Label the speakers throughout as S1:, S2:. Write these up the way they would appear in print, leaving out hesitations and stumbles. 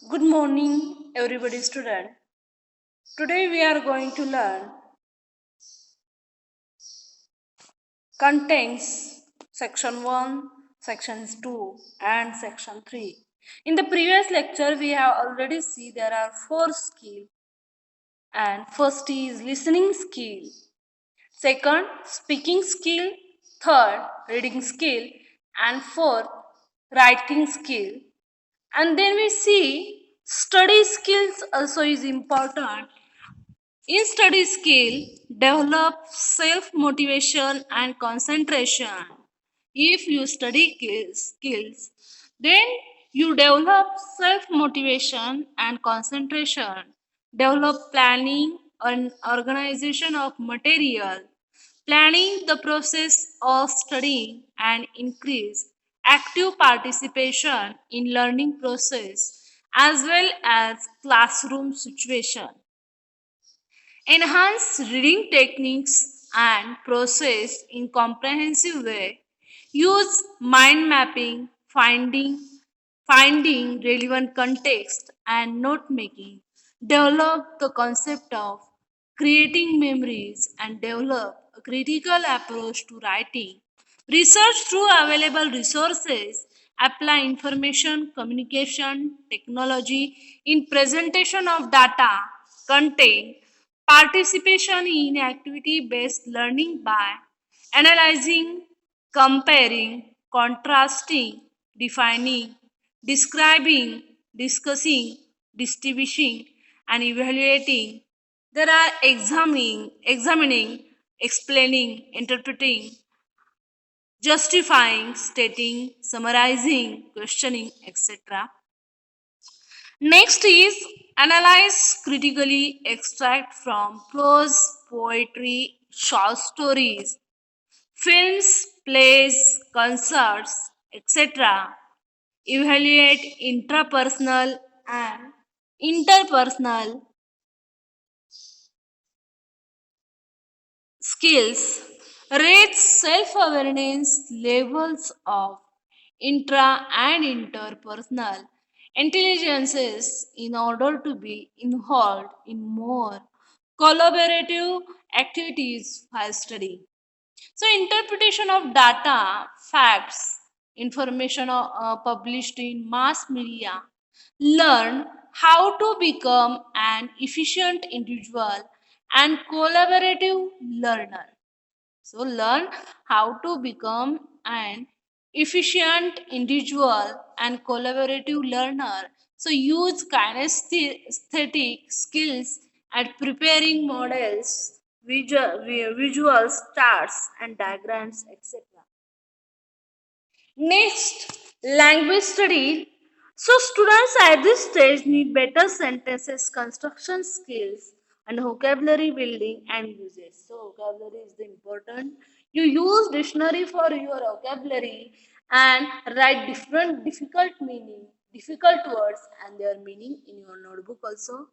S1: Good morning, everybody, student. Today we are going to learn contents section 1, sections 2 and section 3. In the previous lecture we have already seen there are 4 skills, and first is listening skill, second speaking skill, third reading skill, and fourth writing skill. And then we see study skills also is important. In study skill, develop self motivation and concentration. If you study skills, then you develop self motivation and concentration. Develop planning and organization of material. Planning the process of studying and increase active participation in learning process as well as classroom situation. Enhance reading techniques and process in comprehensive way. Use mind mapping, finding relevant context and note making. Develop the concept of creating memories and develop a critical approach to writing. Research through available resources. Apply information communication technology in presentation of data, content, participation in activity based learning by analyzing, comparing, contrasting, defining, describing, discussing, distinguishing, and evaluating. There are examining, explaining, interpreting, justifying, stating, summarizing, questioning, etc. Next is analyze critically, extract from prose, poetry, short stories, films, plays, concerts, etc. Evaluate intrapersonal and interpersonal skills. Rate self awareness levels of intra and interpersonal intelligences in order to be involved in more collaborative activities while studying. So, interpretation of data, facts, information published in mass media, learn how to become an efficient individual and collaborative learner. So, learn how to become an efficient individual and collaborative learner. So, use kinesthetic skills at preparing models, visuals, charts, and diagrams, etc. Next, language study. So, students at this stage need better sentences, construction skills, and vocabulary building and usage. So, vocabulary is the important. You use dictionary for your vocabulary and write different difficult meaning, difficult words, and their meaning in your notebook also.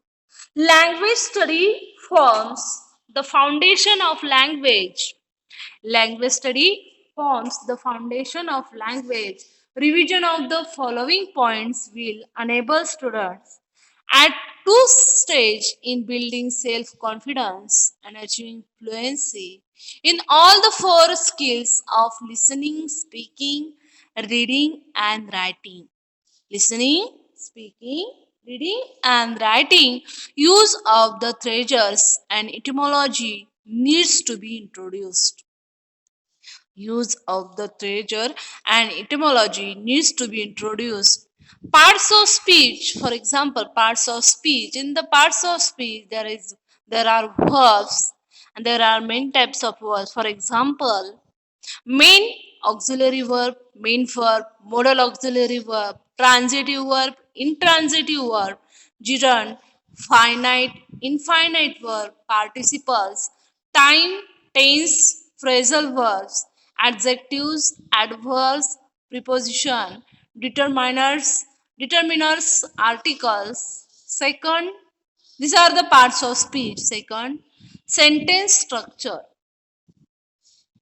S1: Language study forms the foundation of language. Language study forms the foundation of language. Revision of the following points will enable students at two stage in building self-confidence and achieving fluency in all the four skills of listening, speaking, reading and writing. Listening, speaking, reading and writing. Use of the treasures and etymology needs to be introduced. Use of the treasure and etymology needs to be introduced. Parts of speech, for example, parts of speech. In the parts of speech, there are verbs and there are many types of verbs. For example, main auxiliary verb, main verb, modal auxiliary verb, transitive verb, intransitive verb, gerund, finite, infinite verb, participles, time, tense, phrasal verbs, adjectives, adverbs, preposition, determiners, articles. Second, these are the parts of speech. Second, sentence structure.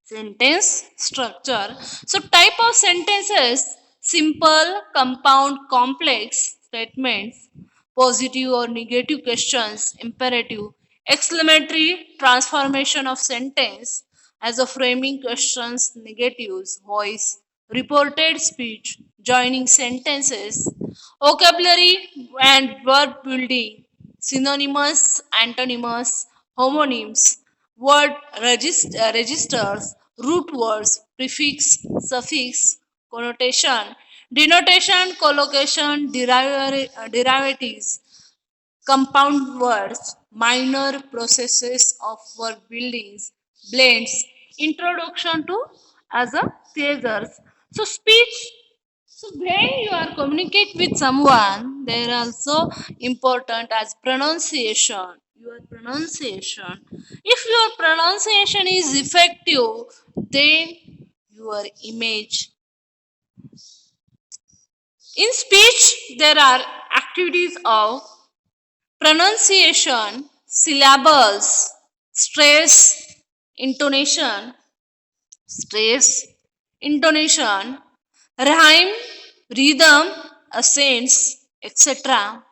S1: Sentence structure. So, type of sentences simple, compound, complex. statements, positive or negative questions, imperative, exclamatory transformation of sentence as a framing questions, negatives, voice, reported speech, joining sentences, vocabulary and word building, synonymous, antonyms, homonyms, registers, root words, prefix, suffix, connotation, denotation, collocation, derivatives, compound words, minor processes of word buildings, blends, introduction to as a theaters. So speech. So when you are communicate with someone, they are also important as pronunciation. Your pronunciation. If your pronunciation is effective, then your image. In speech, there are activities of pronunciation, syllables, stress, intonation, stress, intonation, rhyme, rhythm, accents, etc.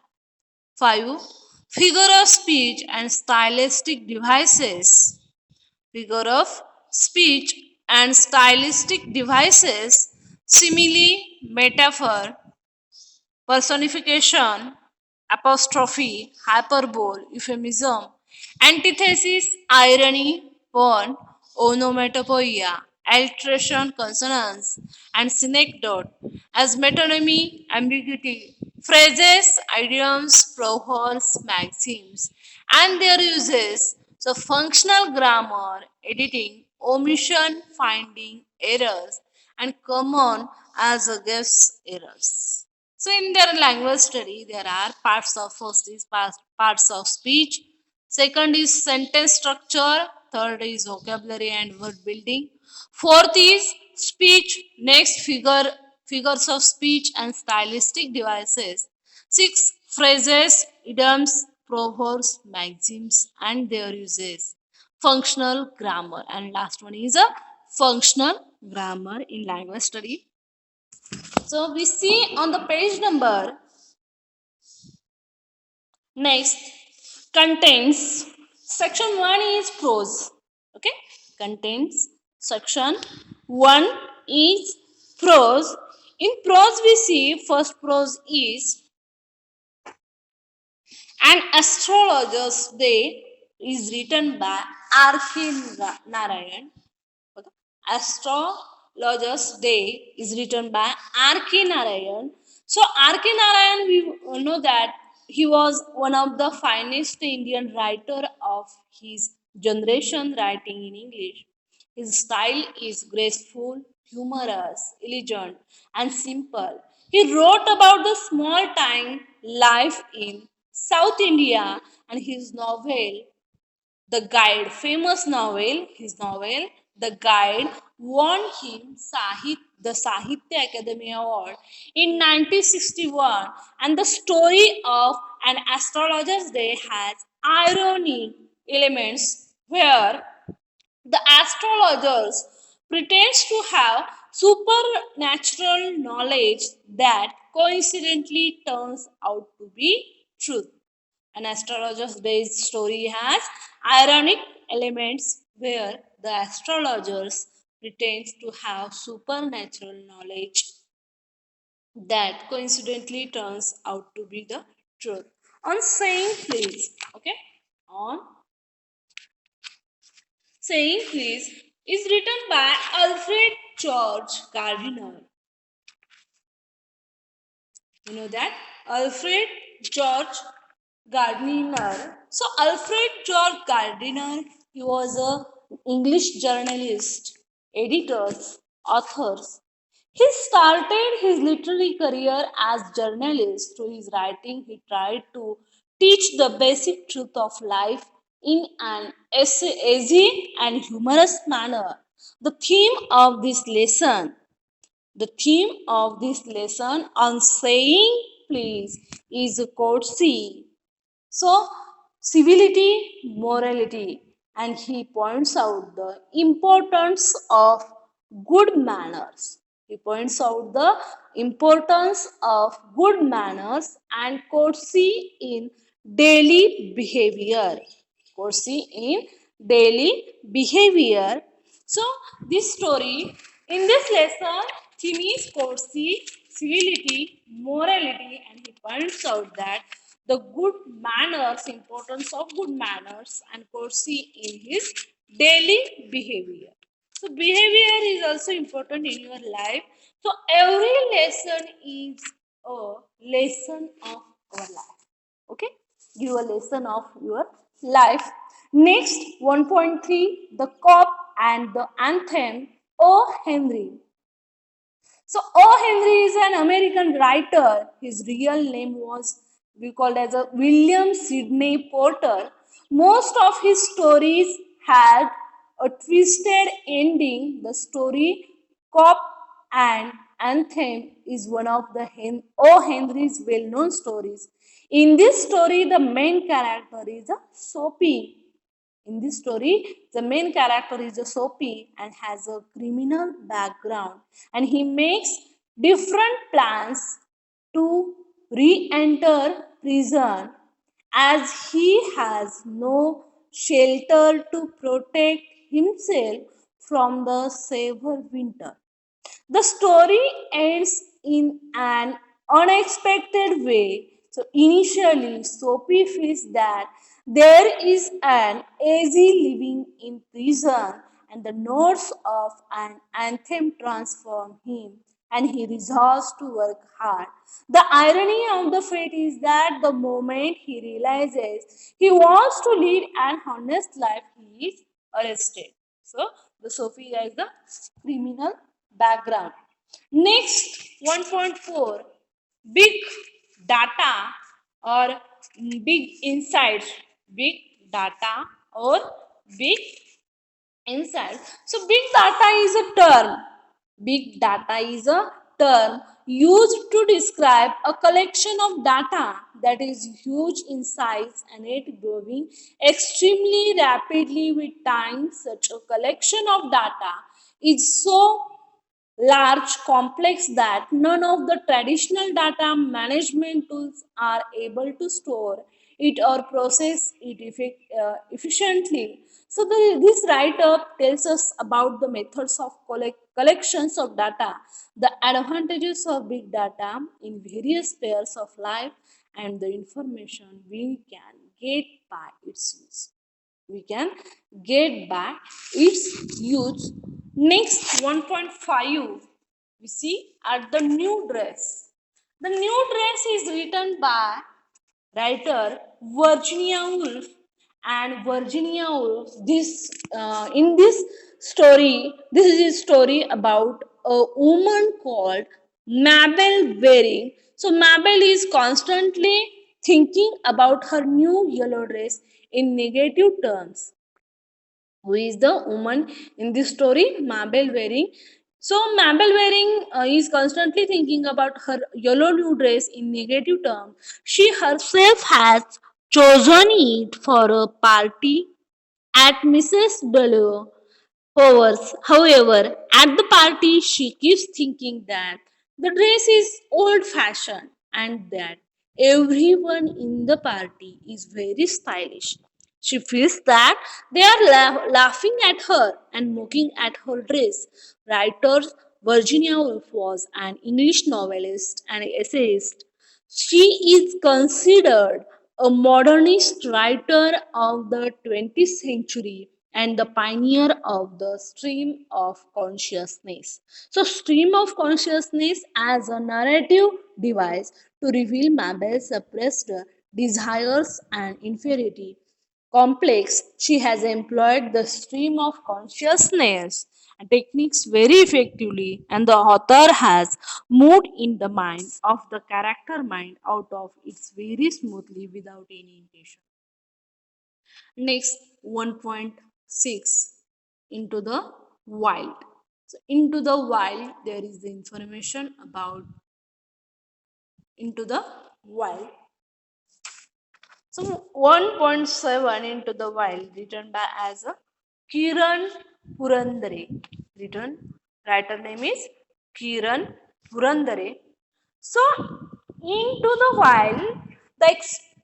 S1: 5. Figure of speech and stylistic devices. Figure of speech and stylistic devices, simile, metaphor, personification, apostrophe, hyperbole, euphemism, antithesis, irony, pun, onomatopoeia, alteration, consonance, and synecdoche, as metonymy, ambiguity, phrases, idioms, proverbs, maxims, and their uses. So, functional grammar, editing, omission, finding, errors, and common as against errors. So in their language study, there are parts of first is parts of speech, second is sentence structure, third is vocabulary and word building, fourth is speech, next figures of speech and stylistic devices, six phrases, idioms, proverbs, maxims and their uses, functional grammar, and last one is a functional grammar in language study. So we see on the page number next contains section 1 is prose. Okay, contains section 1 is prose. In prose we see first prose is an astrologer's day is written by R.K. Narayan. Okay. Astrologer's Day is written by R.K. Narayan. So R.K. Narayan, we know that he was one of the finest Indian writer of his generation writing in English. His style is graceful, humorous, elegant, and simple. He wrote about the small time life in South India, and his novel the Guide, famous novel, his novel, The Guide, won him the Sahitya Academy Award in 1961. And the story of An Astrologer's Day has ironic elements where the astrologers pretends to have supernatural knowledge that coincidentally turns out to be truth. An astrologer's day's story has ironic elements where the astrologers pretend to have supernatural knowledge that coincidentally turns out to be the truth. On saying please, okay? On saying please is written by Alfred George Gardiner. You know that? Alfred George Gardiner. So Alfred George Gardiner, he was a English journalist, editors, authors. He started his literary career as journalist. Through his writing, he tried to teach the basic truth of life in an easy and humorous manner. The theme of this lesson the theme of this lesson on saying please is courtesy. So, civility, morality, and he points out the importance of good manners. He points out the importance of good manners and courtesy in daily behavior. Courtesy in daily behavior. So, this story, in this lesson, he means courtesy, civility, morality, and he points out that the good manners, importance of good manners and courtesy in his daily behavior. So behavior is also important in your life. So every lesson is a lesson of our life. Okay, give a lesson of your life. Next, 1.3, the cop and the anthem. O. Henry. So O. Henry is an American writer. His real name was we called as a William Sidney Porter. Most of his stories had a twisted ending. The story Cop and Anthem is one of the O. Henry's well-known stories. In this story, the main character is a Soapy. In this story, the main character is a Soapy and has a criminal background, and he makes different plans to re-enter prison as he has no shelter to protect himself from the severe winter. The story ends in an unexpected way. So initially, Soapy feels that there is an easy living in prison, and the notes of an anthem transform him, and he resolves to work hard. The irony of the fate is that the moment he realizes he wants to lead an honest life, he is arrested. So the Sophie is the criminal background. Next, 1.4, big data or big insights. Big data or big insights. So, big data is a term. Big data is a term used to describe a collection of data that is huge in size and it growing extremely rapidly with time. Such a collection of data is so large, complex that none of the traditional data management tools are able to store it or process it efficiently. So this write-up tells us about the methods of collections of data, the advantages of big data in various spheres of life, and the information we can get by its use. We can get back its use. Next, 1.5, we see at the new dress. The new dress is written by writer Virginia Woolf, and Virginia Woolf, this in this story, this is a story about a woman called Mabel Waring. So Mabel is constantly thinking about her new yellow dress in negative terms. Who is the woman in this story? Mabel Waring. So Mabel Waring is constantly thinking about her yellow new dress in negative terms. She herself has chosen it for a party at Mrs. Deleo However, at the party, she keeps thinking that the dress is old fashioned and that everyone in the party is very stylish. She feels that they are laughing at her and mocking at her dress. Writer Virginia Woolf was an English novelist and essayist. She is considered a modernist writer of the 20th century and the pioneer of the stream of consciousness. So, stream of consciousness as a narrative device to reveal Mabel's suppressed desires and inferiority complex. She has employed the stream of consciousness and techniques very effectively, and the author has moved in the mind of the character mind out of its very smoothly without any intention. Next, 1.6, into the wild. So into the wild, there is the information about into the wild. So 1.7, into the wild, written by as a Kiran Purandare. Written, writer name is Kiran Purandare. So, into the wild, the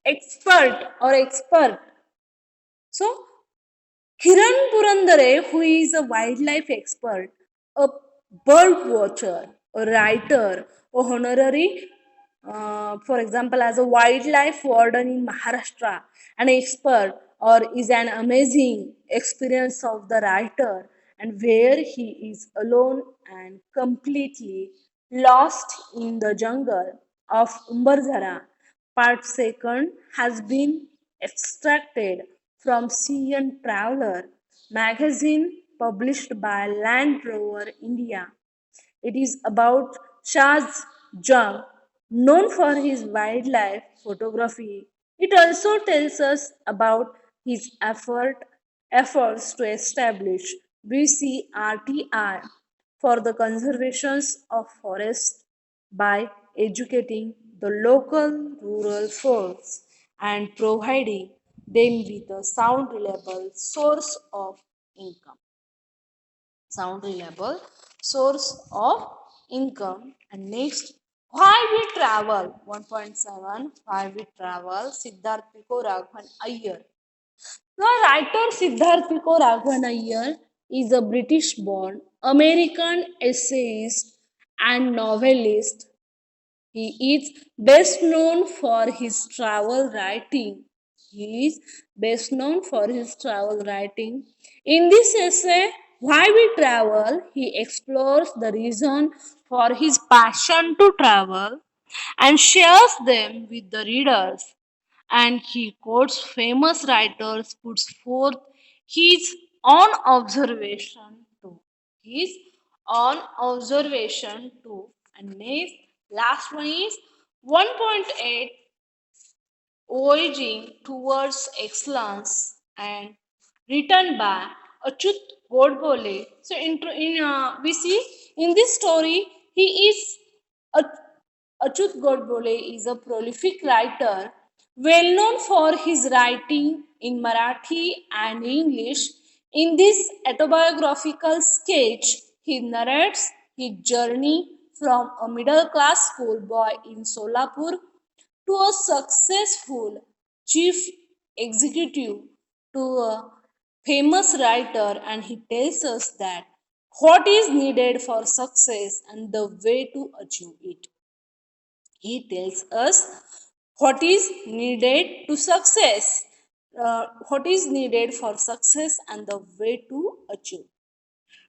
S1: expert. So, Kiran Purandare, who is a wildlife expert, a bird watcher, a writer, a honorary, for example, as a wildlife warden in Maharashtra, an expert, or is an amazing experience of the writer, and where he is alone and completely lost in the jungle of Umbardhara. Part second has been extracted from Sea and Traveler magazine published by Land Rover India. It is about Shaz Jung, known for his wildlife photography. It also tells us about his efforts to establish BCRTI for the conservation of forests by educating the local rural folks and providing them with a reliable source of income. Sound reliable source of income. And next, why we travel. 1.7, why we travel, Siddharth Piko Raghavan Iyer. The writer Siddharth Piko Raghavan Iyer is a British born American essayist and novelist. He is best known for his travel writing. He is best known for his travel writing. In this essay, Why We Travel, he explores the reason for his passion to travel and shares them with the readers. And he quotes famous writers, puts forth his own observation too. His own observation too. And next, last one is 1.8, voyaging towards excellence, and written by Achut Godbole. So we see in this story he is Achut Godbole is a prolific writer, well known for his writing in Marathi and English. In this autobiographical sketch, he narrates his journey from a middle class schoolboy in Solapur to a successful chief executive to a famous writer, and he tells us that what is needed for success and the way to achieve it. He tells us what is needed to success, what is needed for success and the way to achieve.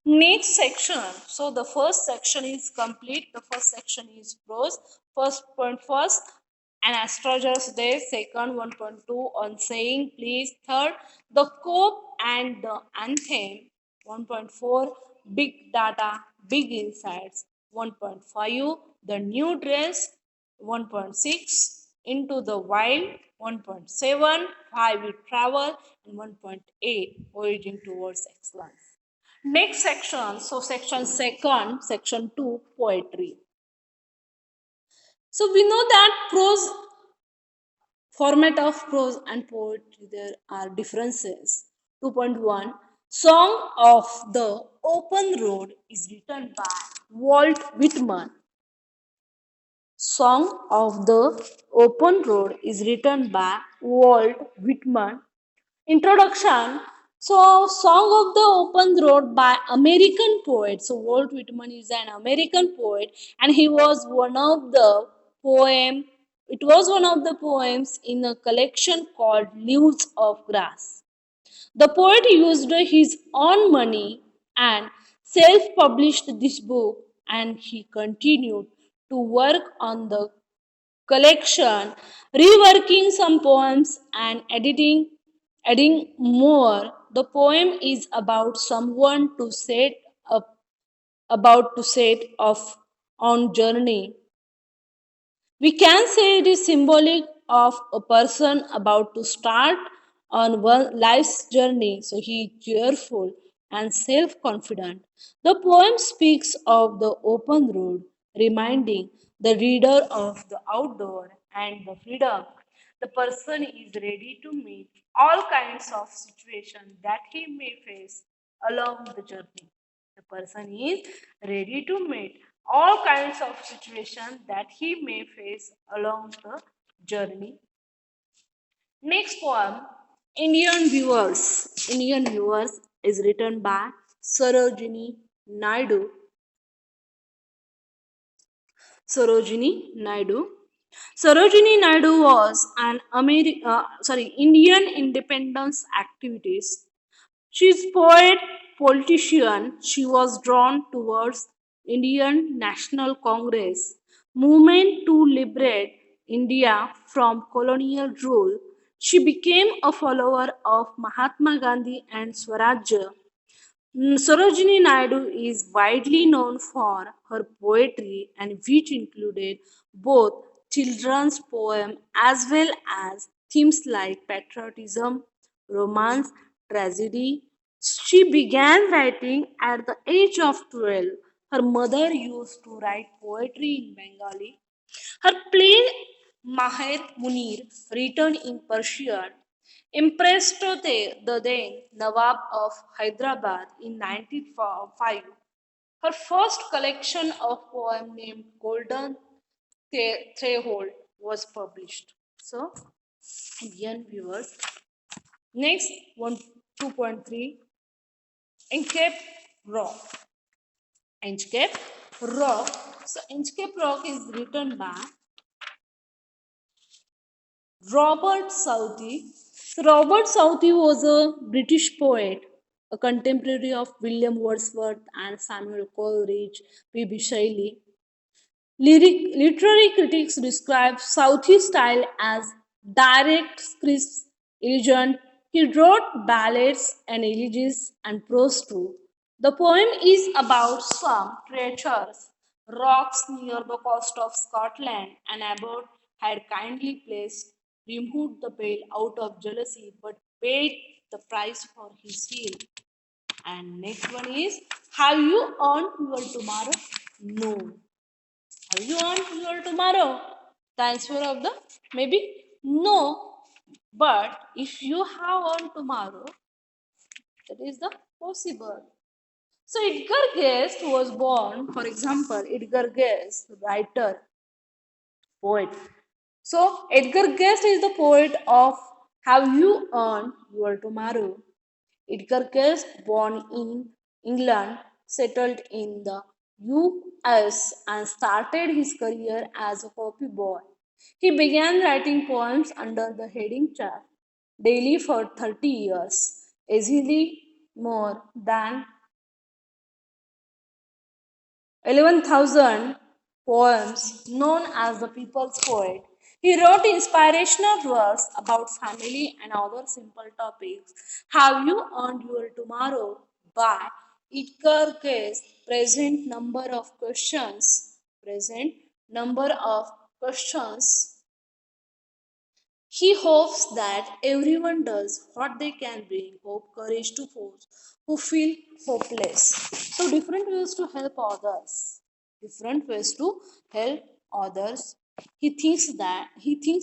S1: Next section. So the first section is complete. The first section is prose. First point first, an astrologer's day. Second, 1.2 on saying please. Third, the cope and the anthem. 1.4, big data, big insights. 1.5, the new dress. 1.6, into the wild. 1.7, why we travel. And 1.8, voyaging towards excellence. Next section, so section second, section 2, poetry. So we know that prose, format of prose and poetry, there are differences. 2.1, Song of the Open Road is written by Walt Whitman. Song of the Open Road is written by Walt Whitman. Introduction. So, Song of the Open Road by American poet. So, Walt Whitman is an American poet, and he was one of the poem. It was one of the poems in a collection called Leaves of Grass. The poet used his own money and self-published this book, and he continued to work on the collection, reworking some poems and adding more. The poem is about someone to set up about to set off on journey. We can say it is symbolic of a person about to start on one life's journey. So he is cheerful and self-confident. The poem speaks of the open road, reminding the reader of the outdoor and the freedom. The person is ready to meet all kinds of situations that he may face along the journey. The person is ready to meet all kinds of situations that he may face along the journey. Next poem, Indian Viewers. Indian Viewers is written by Sarojini Naidu. Sarojini Naidu. Sarojini Naidu was an Indian independence activist. She's poet, politician. She was drawn towards Indian National Congress movement to liberate India from colonial rule. She became a follower of Mahatma Gandhi and Swarajya. Sarojini Naidu is widely known for her poetry and which included both children's poems as well as themes like patriotism, romance, tragedy. She began writing at the age of 12. Her mother used to write poetry in Bengali. Her play Maher Munir, written in Persian, impressed the then Nawab of Hyderabad in 1905. Her first collection of poems named Golden Threshold was published. So, Indian viewers. Next, 2.3 Inkscape Rock. Inkscape Rock. So, Inkscape Rock is written by Robert Southey. So Robert Southey was a British poet, a contemporary of William Wordsworth and Samuel Coleridge, P.B. Shelley. Literary critics describe Southey's style as direct, crisp, elegant. He wrote ballads and elegies and prose too. The poem is about some treasures, rocks near the coast of Scotland. An abbot had kindly placed, removed the veil out of jealousy, but paid the price for his seal. And next one is, have you earned your tomorrow? No. Have you earned your tomorrow? The answer of the maybe no. But if you have earned tomorrow, that is the possible. So Edgar Guest was born, for example, Edgar Guest, writer, poet. So Edgar Guest is the poet of Have You Earned Your Tomorrow? Edgar Guest, born in England, settled in the US and started his career as a copy boy. He began writing poems under the heading chart daily for 30 years, easily more than 11,000 poems, known as the People's Poet. He wrote inspirational verse about family and other simple topics. Have you earned your tomorrow? By Edgar Cayce. Present number of questions. Present number of questions. He hopes that everyone does what they can bring hope, courage to those who feel hopeless. So, different ways to help others. Different ways to help others. He thinks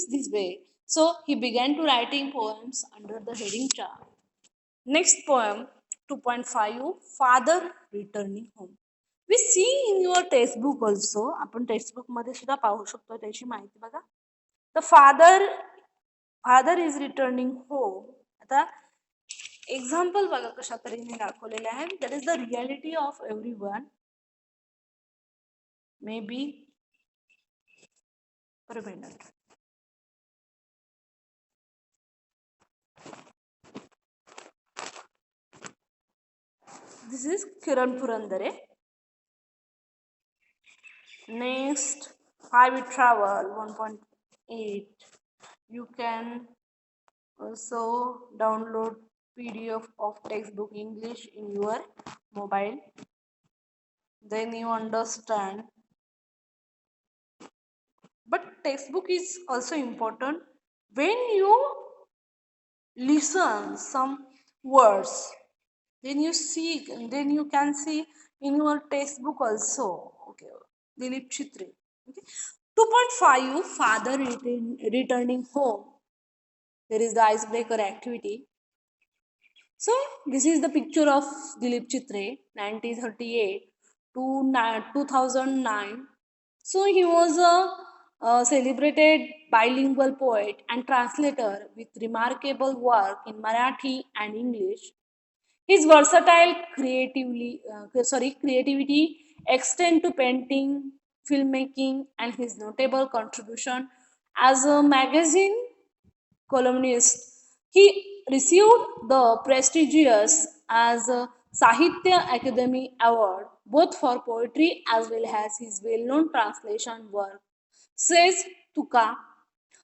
S1: this way. So, he began to writing poems under the heading chart. Next poem, 2.5 Father Returning Home. We see in your textbook also, आपण textbook मध्ये सुद्धा पाहू शकतो त्याची माहिती बघा. The father is returning home. आता example बघा कशा तऱ्हेने दाखवलेले आहे. That is the reality of every one. May be per minute. This is Kiran Purandare. Next, Why We Travel 1.8. You can also download PDF of textbook English in your mobile. Then you understand. But textbook is also important when you listen some words. Then you can see in your textbook also. Okay, Dilip Chitre. Okay. 2.5 Father returning home. There is the icebreaker activity. So this is the picture of Dilip Chitre, 1938. 2009. So he was a celebrated bilingual poet and translator with remarkable work in Marathi and English. His versatile creativity extend to painting, filmmaking, and his notable contribution as a magazine columnist. He received the prestigious as a Sahitya Academy Award both for poetry as well as his well-known translation work, says Tuka.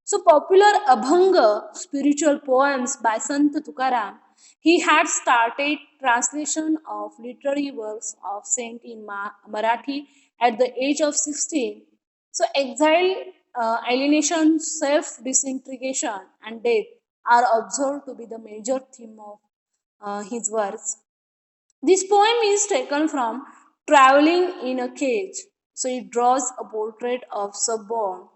S1: So popular Abhanga spiritual poems by Sant Tukaram. He had started translation of literary works of Saint in Marathi at the age of 16. So exile, alienation, self-disintegration, and death are observed to be the major theme of his works. This poem is taken from Traveling in a Cage. So it draws a portrait of suburban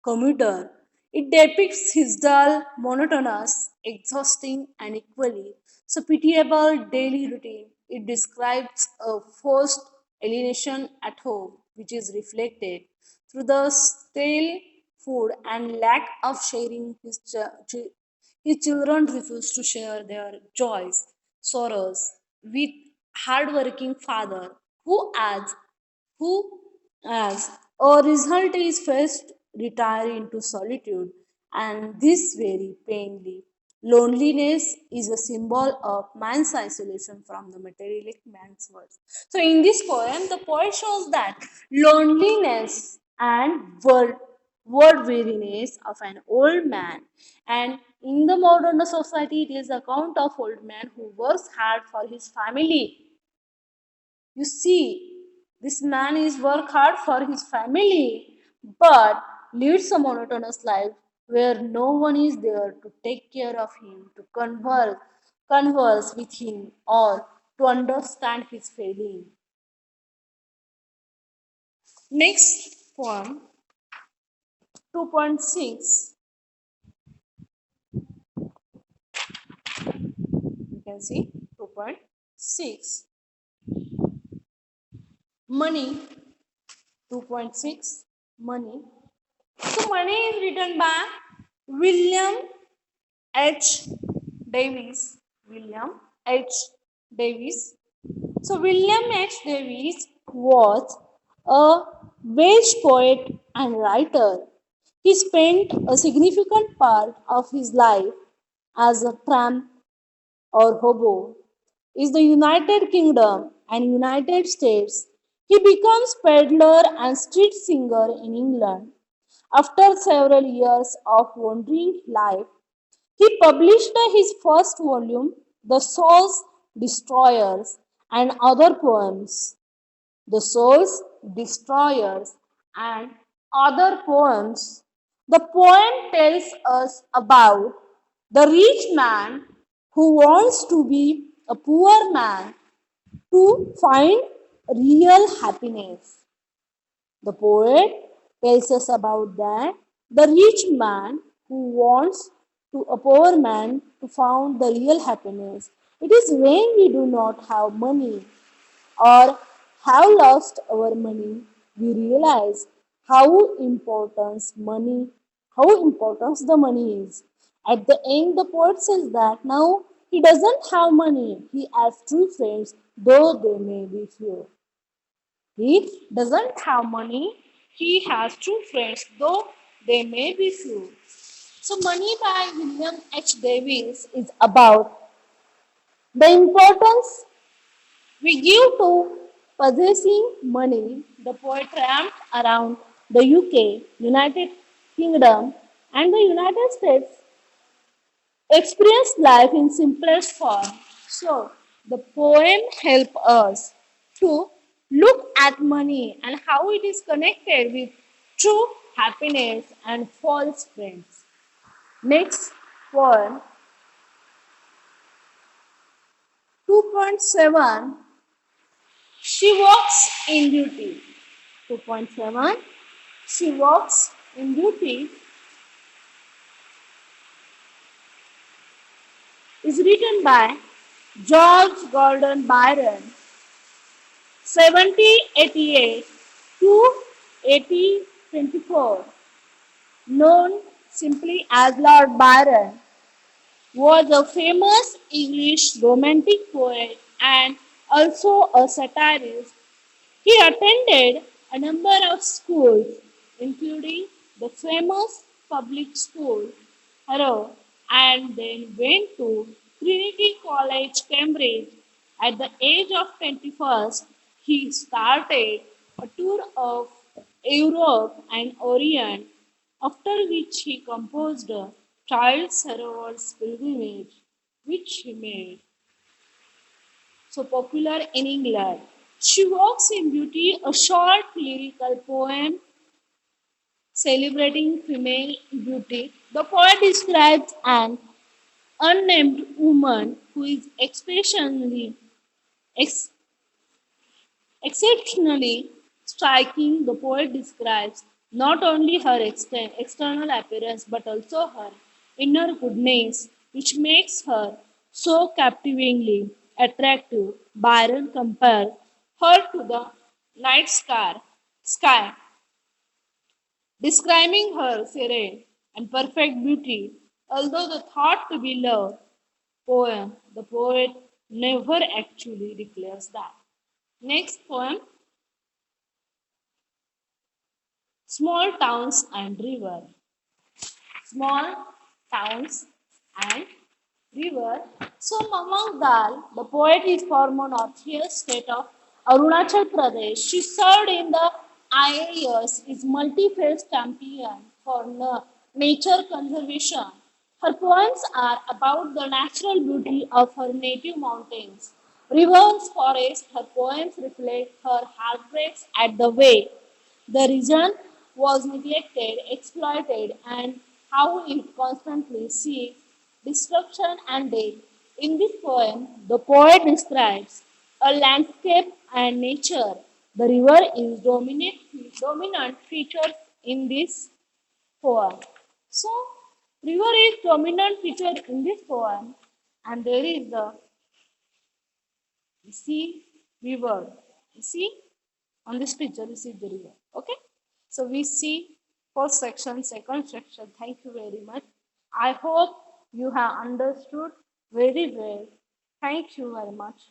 S1: commuter. It depicts his dull, monotonous, exhausting, and equally so pitiable daily routine. It describes a forced alienation at home, which is reflected through the stale food and lack of sharing his children refuse to share their joys, sorrows with hardworking father who as a result is first retire into solitude and this very painfully. Loneliness is a symbol of man's isolation from the materialistic man's world. So in this poem, the poet shows that loneliness and word weariness of an old man. And in the modern society, it is account of old man who works hard for his family. You see, this man is work hard for his family, but leads a monotonous life where no one is there to take care of him, to converse with him, or to understand his feeling. Next poem, 2.6. You can see 2.6. Money, 2.6. Money. So, money is written by William H. Davies. William H. Davies. So, William H. Davies was a Welsh poet and writer. He spent a significant part of his life as a tramp or hobo is the United Kingdom and United States. He becomes peddler and street singer in England. After several years of wandering life, he published his first volume, The Soul's Destroyers, and other poems. The Soul's Destroyers and other poems. The poem tells us about the rich man who wants to be a poor man to find real happiness. The poet tells us about that the rich man who wants to a poor man to find the real happiness. It is when we do not have money or have lost our money, we realize how important the money is. At the end, the poet says that now he doesn't have money. He has true friends, though they may be few. He doesn't have money. He has true friends, though they may be few. So, Money by William H. Davies is about the importance we give to possessing money. The poet ramped around the UK, United Kingdom, and the United States, experienced life in simplest form. So, the poem helps us to look at money and how it is connected with true happiness and false friends. Next poem, 2.7. She walks in beauty. 2.7. She walks in beauty is written by George Gordon Byron. 1788 to 1824, known simply as Lord Byron, was a famous English romantic poet and also a satirist. He attended a number of schools, including the famous public school, Harrow, and then went to Trinity College, Cambridge. At the age of 21st, he started a tour of Europe and Orient, after which he composed a Child Sarovar's Pilgrimage, which he made so popular in England. She Walks in Beauty, a short lyrical poem celebrating female beauty. The poet describes an unnamed woman who is ex- exceptionally striking. The poet describes not only her external appearance but also her inner goodness, which makes her so captivatingly attractive. Byron compares her to the sky, describing her serene and perfect beauty. Although the thought to be loved poem, the poet never actually declares that. Next poem, Small Towns and River. Small towns and river. So Mamang Dal, the poet is from a northeast state of Arunachal Pradesh. She served in the IAS, is multi-faced champion for nature conservation. Her poems are about the natural beauty of her native mountains, rivers, forests. Her poems reflect her heartbreaks at the way the region was neglected, exploited, and how it constantly seeks destruction and death. In this poem, the poet describes a landscape and nature. The river is dominant feature in this poem. So, river is dominant feature in this poem, and there is the sea river. You see? On this picture, you see the river. Okay? So we see first section, second section. Thank you very much. I hope you have understood very well. Thank you very much.